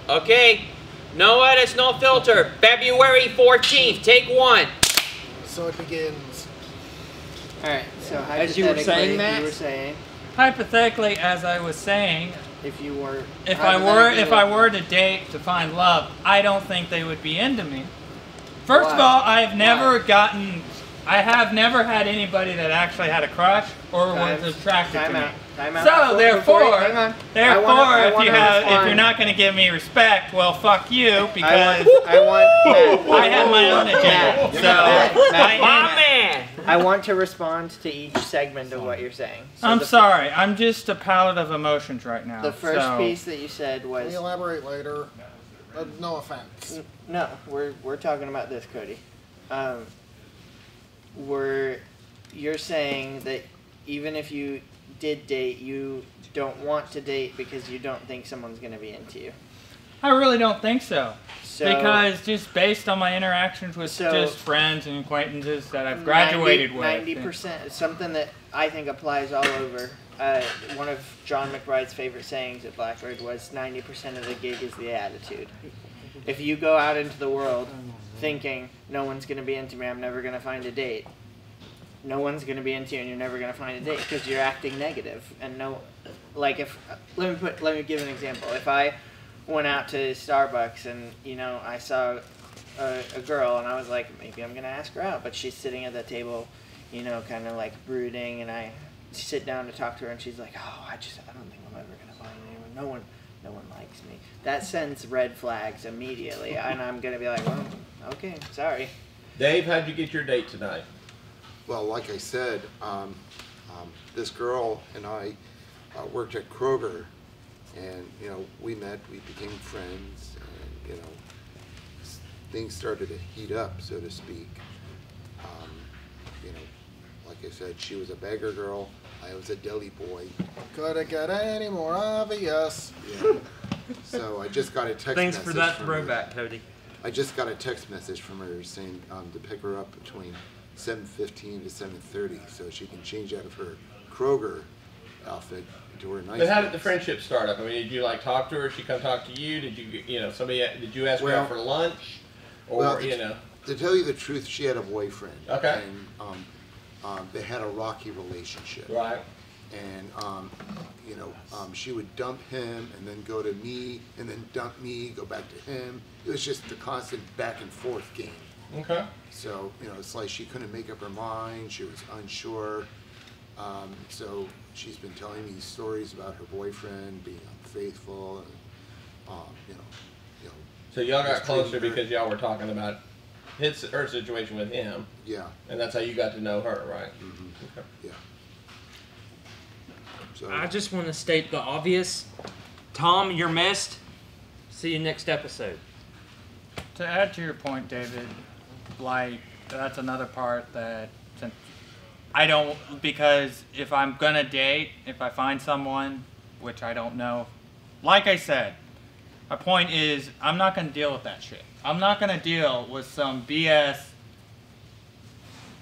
Okay. No edits, no filter. February 14th. Take one. So it begins. Alright, so As you were saying, Max? you were saying, Hypothetically, as I was saying, if you were... if I were to date to find love, I don't think they would be into me. First of all, I have never had anybody that actually had a crush or was attracted to me. So therefore, if you're not going to give me respect, well, fuck you, because I have my own agenda. My man. I want to respond to each segment of what you're saying. So I'm sorry. I'm just a palette of emotions right now. The first piece that you said was... Can we elaborate later? No offense. No, we're talking about this, Cody. You're saying that even if you did date, you don't want to date because you don't think someone's going to be into you. I really don't think so. Because just based on my interactions with just friends and acquaintances that I've graduated with. 90% is something that I think applies all over. One of John McBride's favorite sayings at Blackbird was 90% of the gig is the attitude. If you go out into the world thinking, no one's going to be into me, I'm never going to find a date, no one's going to be into you and you're never going to find a date because you're acting negative. And let me give an example. If I went out to Starbucks and, I saw a girl and I was like, maybe I'm going to ask her out, but she's sitting at the table, kind of like brooding, and I sit down to talk to her and she's like, oh, I don't think I'm ever going to find anyone. No one likes me. That sends red flags immediately, and I'm going to be like, well, okay, sorry. Dave, how'd you get your date tonight? Well, like I said, this girl and I worked at Kroger, and we met, we became friends, and things started to heat up, so to speak. Like I said, she was a beggar girl, I was a deli boy. Couldn't get any more obvious. Yeah. So I just got a text message. Thanks for that throwback, Cody. I just got a text message from her saying to pick her up between 7:15 to 7:30 so she can change out of her Kroger outfit into her nice. But how did the friendship start up? I mean, did you talk to her? She come talk to you? Did you, did you ask her out for lunch? Or, to tell you the truth, she had a boyfriend. Okay. And they had a rocky relationship. Right. And, she would dump him and then go to me and then dump me, go back to him. It was just the constant back and forth game. Okay. So, it's like she couldn't make up her mind. She was unsure. So she's been telling me stories about her boyfriend being unfaithful. And, so y'all got closer because y'all were talking about her situation with him. Yeah. And that's how you got to know her, right? Mm-hmm. Okay. Yeah. So I just want to state the obvious. Tom, you're missed. See you next episode. To add to your point, David, that's another part that I don't, because if I'm gonna date, if I find someone, which I don't know, like I said, my point is I'm not gonna deal with that shit. I'm not gonna deal with some BS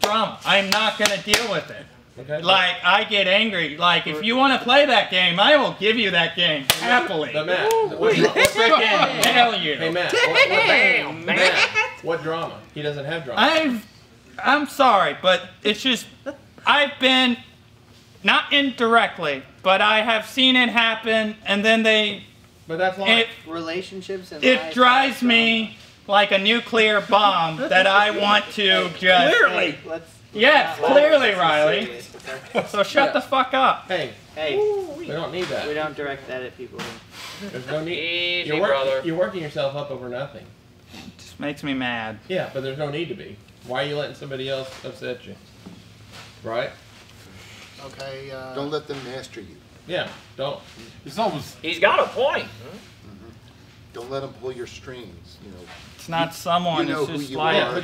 drama. I'm not gonna deal with it. Okay. I get angry. If you want to play that game, I will give you that game happily. But Matt, freaking tell you. Hey Matt, what drama? He doesn't have drama. I'm sorry, but it's just I've been not indirectly, but I have seen it happen, and then But that's life. Relationships and it drives me like a nuclear bomb that I want to just clearly. Yes, clearly, Riley. So shut the fuck up. Hey, we don't need that. We don't direct that at people. There's no need. Easy, brother. You're working yourself up over nothing. It just makes me mad. Yeah, but there's no need to be. Why are you letting somebody else upset you? Right? Okay. don't let them master you. Yeah, don't. He's got a point. Mm-hmm. Don't let them pull your strings. It's not someone. You know it's just who you like are.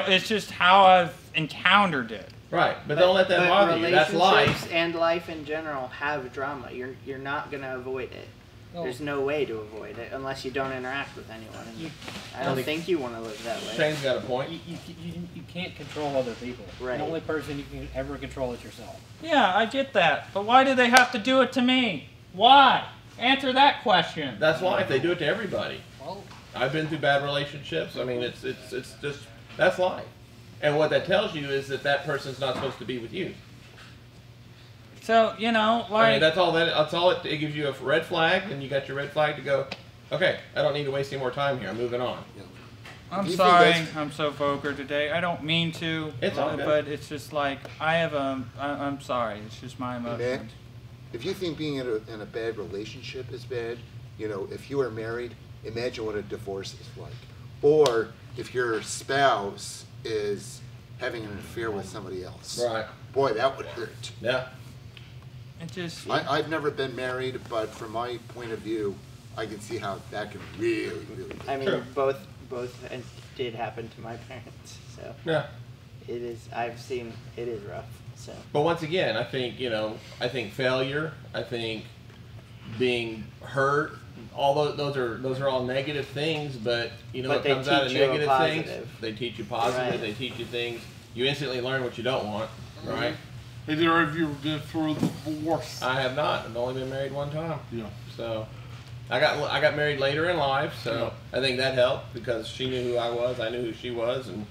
it's just how I've encountered it. Right, but don't let that bother you. That's life. Relationships and life in general have drama. You're not gonna avoid it. There's no way to avoid it unless you don't interact with anyone. And I don't think you want to live that way. Shane's got a point. You can't control other people. Right. The only person you can ever control is yourself. Yeah, I get that. But why do they have to do it to me? Why? Answer that question. That's life. They do it to everybody. Well, I've been through bad relationships. I mean, it's just, that's life. And what that tells you is that that person's not supposed to be with you. So, you know, like... I mean, that's all it gives you a red flag, and you got your red flag to go, okay, I don't need to waste any more time here. I'm moving on. I'm Do you sorry, think that's- I'm so vulgar today. I don't mean to, It's all good. but it's just like, I'm sorry. It's just my emotions. If you think being in a bad relationship is bad, you know, if you are married, imagine what a divorce is like. Or if your spouse is having an affair with somebody else. Right. Boy, that would hurt. Yeah. It just... I've never been married, but from my point of view, I can see how that can really, really hurt. I mean, Sure. both did happen to my parents, so Yeah. it is. I've seen it is rough. So But once again, I think, I think failure, I think being hurt, all those are all negative things, but But what they comes out of teach you a negative things, positive. they teach you positive, Right. they teach you things, you instantly learn what you don't want, right? Either of you ever been through a divorce? I have not. I've only been married one time. Yeah. So I got married later in life, so I think that helped because she knew who I was, I knew who she was, and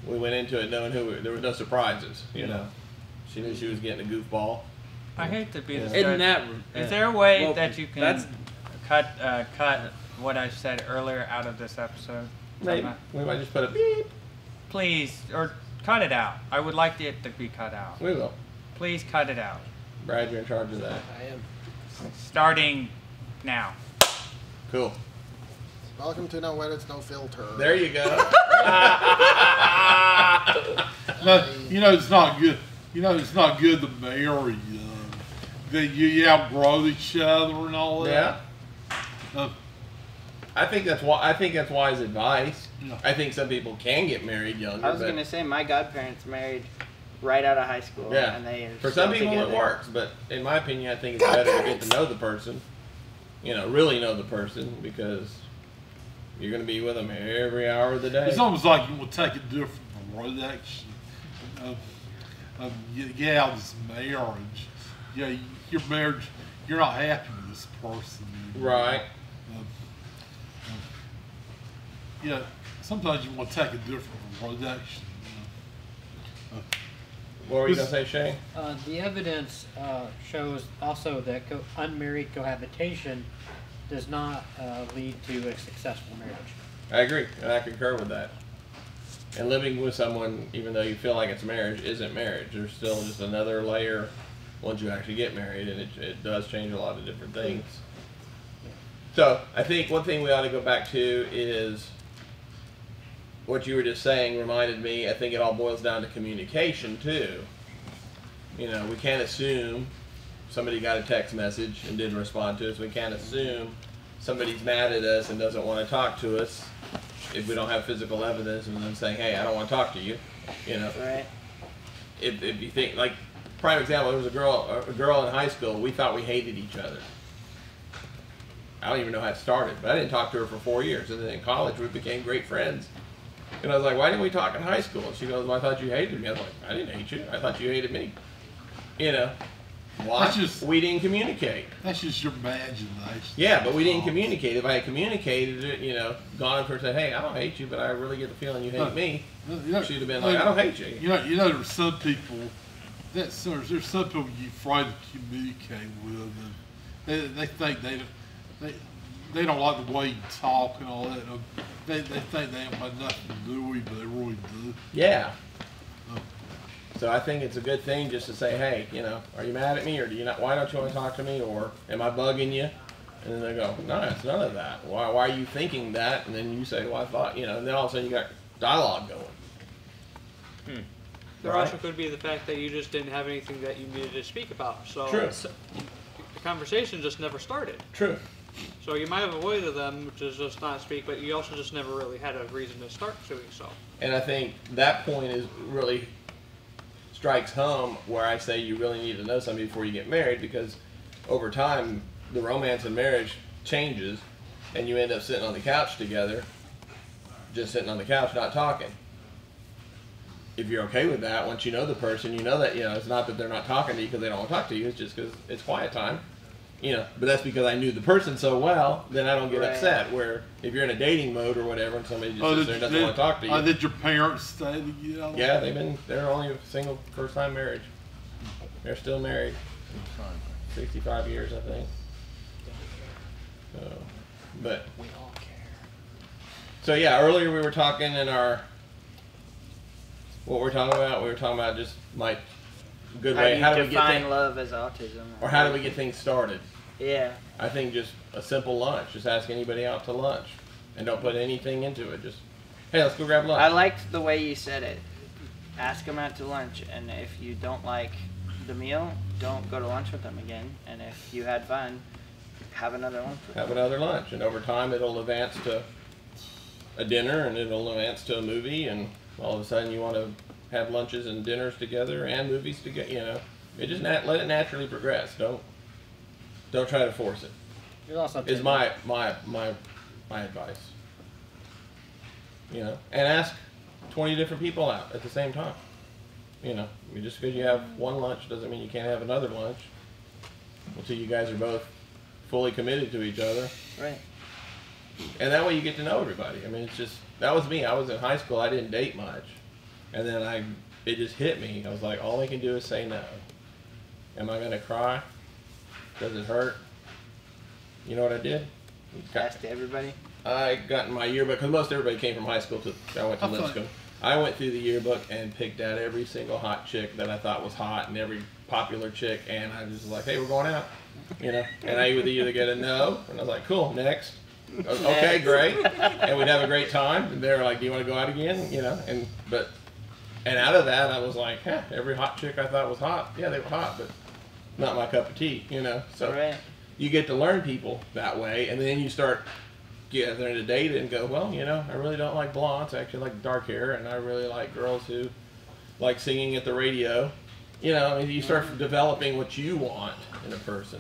we went into it knowing there were no surprises. She knew she was getting a goofball. I hate to be the Isn't judge. that... Is there a way Well, that you can that's- cut what I said earlier out of this episode? Maybe we might just put a beep. Please, or cut it out. I would like it to be cut out. We will. Please cut it out. Brad, you're in charge of that. I am. Starting now. Cool. Welcome to No Edits, No Filter. There you go. No, it's not good. It's not good to marry. That you outgrow each other and all that. Yeah. I think that's wise advice. Yeah. I think some people can get married younger. I was but gonna say my godparents married right out of high school, yeah. and they are For some still people together. it works, but in my opinion, I think it's better to get to know the person. Really know the person because you're going to be with them every hour of the day. It's almost like you will take a different direction. This marriage. Yeah, your marriage. You're not happy with this person anymore. Right. Sometimes you want to take a different direction. What were you going to say, Shane? The evidence shows also that unmarried cohabitation does not lead to a successful marriage. I agree, and I concur with that. And living with someone, even though you feel like it's marriage, isn't marriage. There's still just another layer once you actually get married, and it does change a lot of different things. So I think one thing we ought to go back to is what you were just saying reminded me, I think it all boils down to communication too. We can't assume somebody got a text message and didn't respond to us. We can't assume somebody's mad at us and doesn't want to talk to us if we don't have physical evidence and them saying, hey, I don't want to talk to you. Right. If you think, like, prime example, there was a girl in high school, we thought we hated each other. I don't even know how it started, but I didn't talk to her for 4 years. And then in college, we became great friends. And I was like, why didn't we talk in high school? And she goes, well, I thought you hated me. I was like, I didn't hate you. I thought you hated me. Why? We didn't communicate. That's just your imagination. Yeah, but we didn't communicate. If I had communicated it, gone up to her and said, hey, I don't hate you, but I really get the feeling you hate me. She'd have been like, I don't hate you. There's some people there's some people you're afraid to communicate with, and they think they don't like the way you talk and all that. They think they ain't got nothing to do with you, but they really do. Yeah. So I think it's a good thing just to say, hey, are you mad at me, or do you not? Why don't you want to talk to me, or am I bugging you? And then they go, no, it's none of that. Why are you thinking that? And then you say, well, I thought, and then all of a sudden you got dialogue going. There also could be the fact that you just didn't have anything that you needed to speak about. So True. The conversation just never started. True. So you might have avoided them, which is just not speak, but you also just never really had a reason to start doing so. And I think that point is really strikes home where I say you really need to know somebody before you get married, because over time the romance in marriage changes and you end up sitting on the couch together, just sitting on the couch not talking. If you're okay with that, once you know the person, you know that it's not that they're not talking to you because they don't want to talk to you, it's just because it's quiet time. You know, but that's because I knew the person so well, then I don't get Right. upset. Where if you're in a dating mode or whatever, and somebody just sits there and doesn't want to talk to you. Did your parents stay together? Yeah, they're only a single first-time marriage. They're still married. 65 years, I think. So, but We all care. so yeah, earlier we were talking in our what we're talking about. We were talking about just like good way. How How do do you we get define things, love as autism? or how do we get things started? Yeah. I think just a simple lunch. Just ask anybody out to lunch, and don't put anything into it. Just hey, let's go grab lunch. I liked the way you said it. Ask them out to lunch, and if you don't like the meal, don't go to lunch with them again. And if you had fun, have another lunch with Have them. another lunch, and over time it'll advance to a dinner, and it'll advance to a movie, and all of a sudden you want to have lunches and dinners together and movies together. You know, it just let it naturally progress. Don't try to force it. There's also Is my advice. You know, and ask 20 different people out at the same time. You know, I mean, just because you have one lunch doesn't mean you can't have another lunch until you guys are both fully committed to each other. Right. And that way you get to know everybody. I mean, it's just, that was me. I was in high school. I didn't date much. And then it just hit me. I was like, all I can do is say no. Am I going to cry? Does it hurt? You know what I did? Ask to everybody. I got in my yearbook, because most everybody came from high school I went to Lipscomb. I went through the yearbook and picked out every single hot chick that I thought was hot and every popular chick, and I was just like, hey, we're going out. You know, and I would either get a no, and I was like, cool, next. Okay, great. And we'd have a great time. And they were like, do you want to go out again? You know, and out of that, I was like, every hot chick I thought was hot. Yeah, they were hot, but not my cup of tea, you know. So Right. you get to learn people that way, and then you start getting to date and go, well, you know, I really don't like blondes. I actually like dark hair, and I really like girls who like singing at the radio. You know, and you start developing what you want in a person.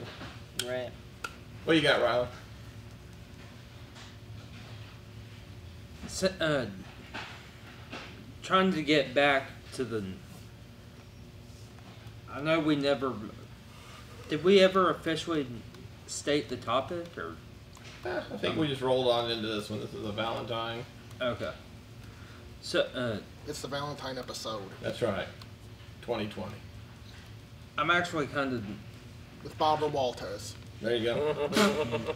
Right. What you got, Riley? So, trying to get back to the. I know we never. Did we ever officially state the topic, or? I think we just rolled on into this one. This is a Valentine. Okay. So, It's the Valentine episode That's right. 2020. I'm actually kind of. with Barbara Walters. There you go.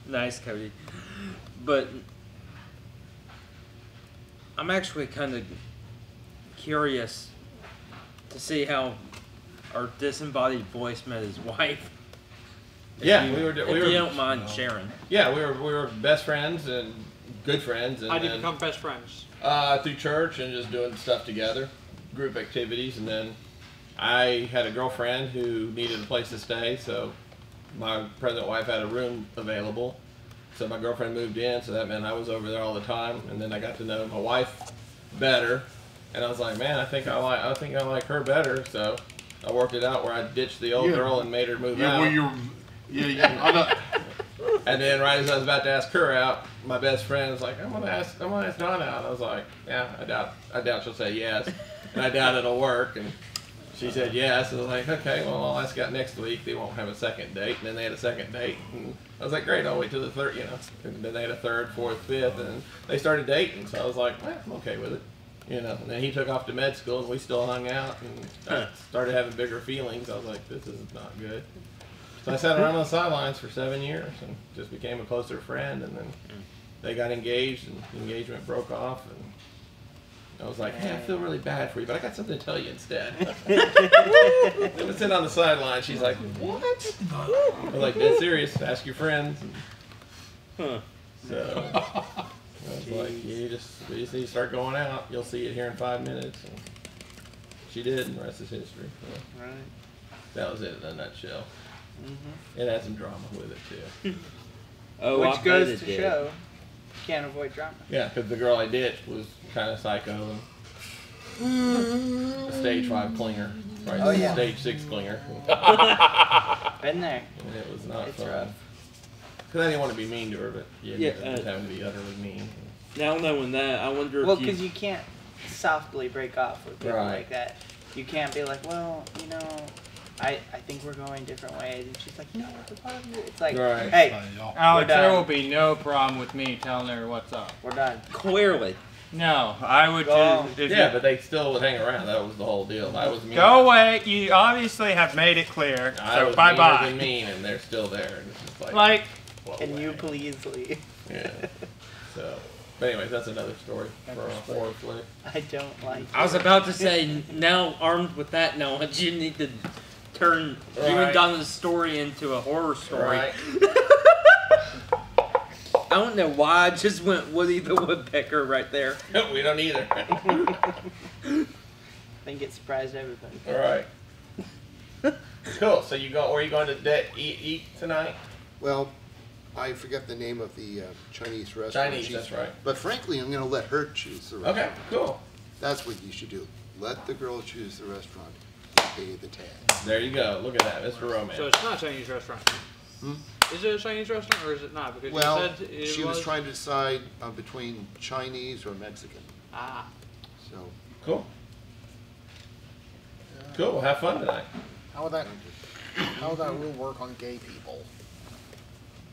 Nice, Cody. But I'm actually kind of curious to see how our disembodied voice met his wife. Yeah, If you don't mind sharing. Yeah, we were best friends and good friends, and How did you then, become best friends? through church and just doing stuff together, group activities, and then I had a girlfriend who needed a place to stay, so my present wife had a room available. So my girlfriend moved in, so that meant I was over there all the time, and then I got to know my wife better, and I was like, man, I think I like her better, so I worked it out where I ditched the old girl and made her move out. I know. And then right as I was about to ask her out, my best friend was like, I'm gonna ask Donna out. I was like, yeah, I doubt she'll say yes, and I doubt it'll work. And she said yes. And I was like, okay, well, I'll ask out next week. They won't have a second date. And then they had a second date. And I was like, great, I'll wait till the third, you know. And then they had a third, fourth, fifth, and they started dating. So I was like, I'm okay with it, you know. And then he took off to med school, and we still hung out. And I started having bigger feelings. I was like, this is not good. So I sat around on the sidelines for 7 years and just became a closer friend. And then they got engaged, and the engagement broke off. And I was like, hey, I feel really bad for you, but I got something to tell you instead. I was sitting on the sideline. She's like, what? I was like, dead serious. Ask your friends. So I was like, we just need to start going out. You'll see it here in 5 minutes. And she did, and the rest is history. So Right. that was it in a nutshell. Mm-hmm. It had some drama with it too. Oh, I Which bet goes it to did. show, you can't avoid drama. Yeah, because the girl I ditched was kind of psycho and a stage 5 clinger, right? Oh, yeah. Stage 6 clinger. Been there. And it was not It's fun. rough. Because I didn't want to be mean to her, but yeah, just having to be utterly mean. Now knowing that, I wonder Well, if because you can't softly break off with people Right. like that. You can't be like, well, you know, I think we're going different ways. And she's like, no, I love you. It's like, Right. hey, Alex, We're there done. will be no problem with me telling her what's up. we're done. Clearly. No, I would Go. just. If Yeah, you, but they still would hang around. That was the whole deal. I was mean. go away. You obviously have made it clear. I So was bye meaner bye. than mean, and they're still there. And it's just like, Like, blow Can you away. please leave? Yeah. So, but anyways, that's another story for a horror flick. I don't like I was it. about to say, now armed with that knowledge, you need to turn you Right. and Donna's story into a horror story. Right. I don't know why I just went Woody the Woodpecker right there. We don't either. I think it surprised everybody. All right. Cool. So you go? Where are you going to eat tonight? Well, I forget the name of the Chinese restaurant. Chinese. That's right. But frankly, I'm going to let her choose the restaurant. Okay. Cool. That's what you should do. Let the girl choose the restaurant. Pay the tab. There you go. Look at that, Mr. Romance. So it's not a Chinese restaurant. Hmm? Is it a Chinese restaurant or is it not? Because Well, you said it she was trying to decide between Chinese or Mexican. Ah. So, Cool. Cool. Well, have fun tonight. How would that rule work on gay people?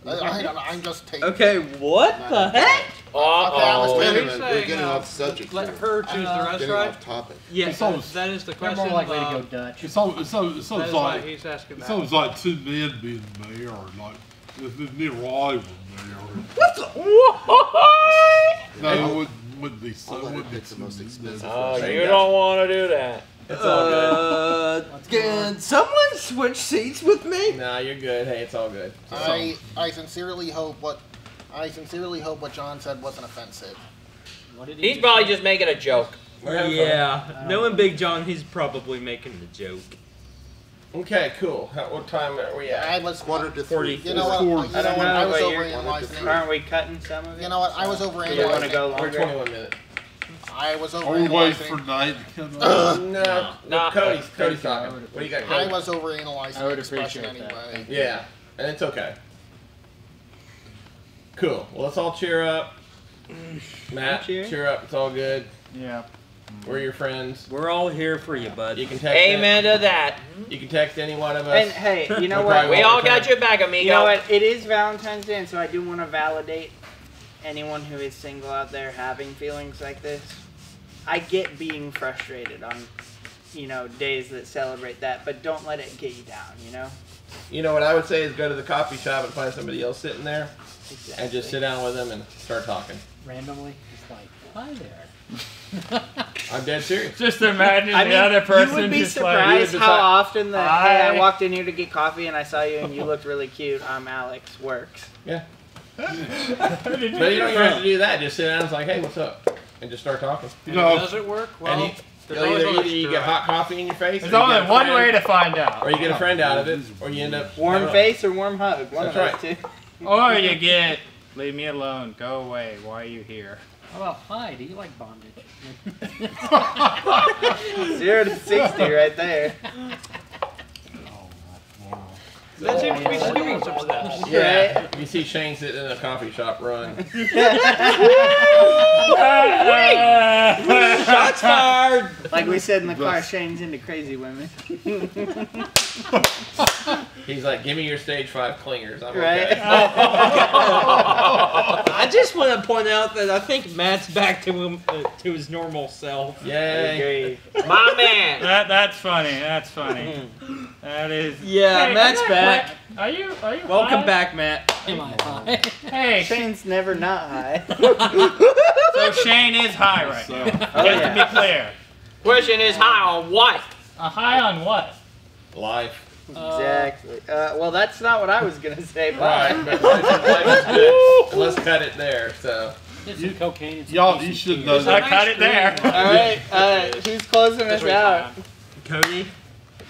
I'm just taking. Okay, what the heck? Okay, I was wait a kidding. minute, saying, we're getting off subject Let here. her choose the Getting restaurant. off topic. Yeah. It's almost, That is the They're question. more likely to go Dutch. it's almost that is why like he's asking it that. sounds like two men being mayor, like if me and Roy were mayor. What the? What? No, it wouldn't be so. I'll let her Wouldn't be pick the two most men. expensive Oh, There you you go. don't want to do that. It's all good. Can someone switch seats with me? Nah, you're good. Hey, it's all good. I sincerely hope what John said wasn't offensive. What did he He's just probably say? just making a joke. We're having Yeah. Knowing Big John, he's probably making the joke. fun. Okay, cool. What time are we at? I was. Quarter to 40. three. You know what? I don't know, I was but you're- overanalyzing. Aren't we cutting some of it? You know what? I was Do we want to overanalyzing. go We're longer? 21 minutes. I was Are we waiting for overanalyzing. night to come up? No, Cody's Thank you, I talking. would What do you got? I Cody? was overanalyzing I would the expression appreciate that. anyway. Yeah, and it's okay. Cool. Well, let's all cheer up. Matt, Cheer? cheer up. It's all good. yeah. We're your friends. We're all here for you, bud. You can text. Amen to that. You can text any one of us. And hey, you know We're what? probably We all got your back, amigo. You know what? It is Valentine's Day, and so I do want to validate anyone who is single out there having feelings like this. I get being frustrated on, days that celebrate that, but don't let it get you down, You know what I would say is go to the coffee shop and find somebody else sitting there Exactly. and just sit down with them and start talking. Randomly, it's like, hi there. I'm dead serious. Just imagine I the mean, other person you would be just surprised like, how often hey, I Hi. walked in here to get coffee and I saw you and you looked really cute. I'm Alex. Works. Yeah. How did But you don't even have to do that. Just sit down and it's like, hey, what's up? And just start talking. You know, Does it work? Well, And there's always either another you get straw. hot coffee in your face, There's or you only get a one friend, way to find out. or you get a friend out of it, or you end up Warm I don't know. face or warm hug? One That's of those two. Or you get, leave me alone, go away, why are you here? How about hi? Do you like bondage? 0 to 60 right there. That seems to be skipping some steps. Yeah. Right? You see Shane sitting in a coffee shop run. Shots fired! Like we said in the car, Shane's into crazy women. He's like, give me your stage 5 clingers. I'm Right? okay. I just want to point out that I think Matt's back to him to his normal self. Yay. Agree. My man. That's funny, that's funny. That is... Yeah, Hey, Matt's I'm not back. quite- Are you Welcome high? back, Matt. Am I high? Hey, Shane's never not high. so Shane is high right now. Oh, Just yeah. to be clear. Question is high on what? A high on what? Life. Exactly. Well, that's not what I was going to say, but Right. But life is good. And let's cut it there. So. Get some cocaine and some y'all, you PCP. should know I that. cut it there. all right. Who's closing us out? Cody?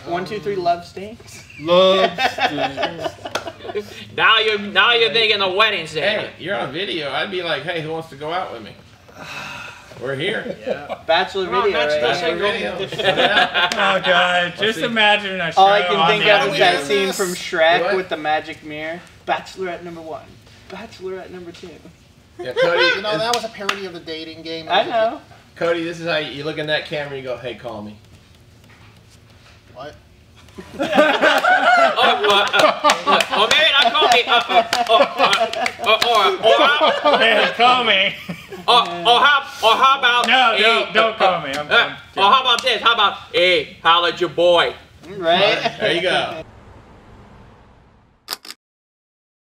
1, 2, 3. Love stinks. Love stinks. Now you're thinking of wedding Hey, day. you're on video. I'd be like, hey, who wants to go out with me? We're here. Bachelor Come on, video, Matt's right? still Bachelor single. video. Put it out. Oh god, just see. imagine a show All I can on think the of is that internet. scene from Shrek What? with the magic mirror. Bachelorette number 1. Bachelorette number 2. Yeah, Cody, You know, that was a parody of the dating game. I know. Cody, this is how you look in that camera and you go, hey, call me. What? Or maybe not call me. Call me. Or how about? No, don't call me. Or how about this? How about, hey, holla at your boy? Right? There you go.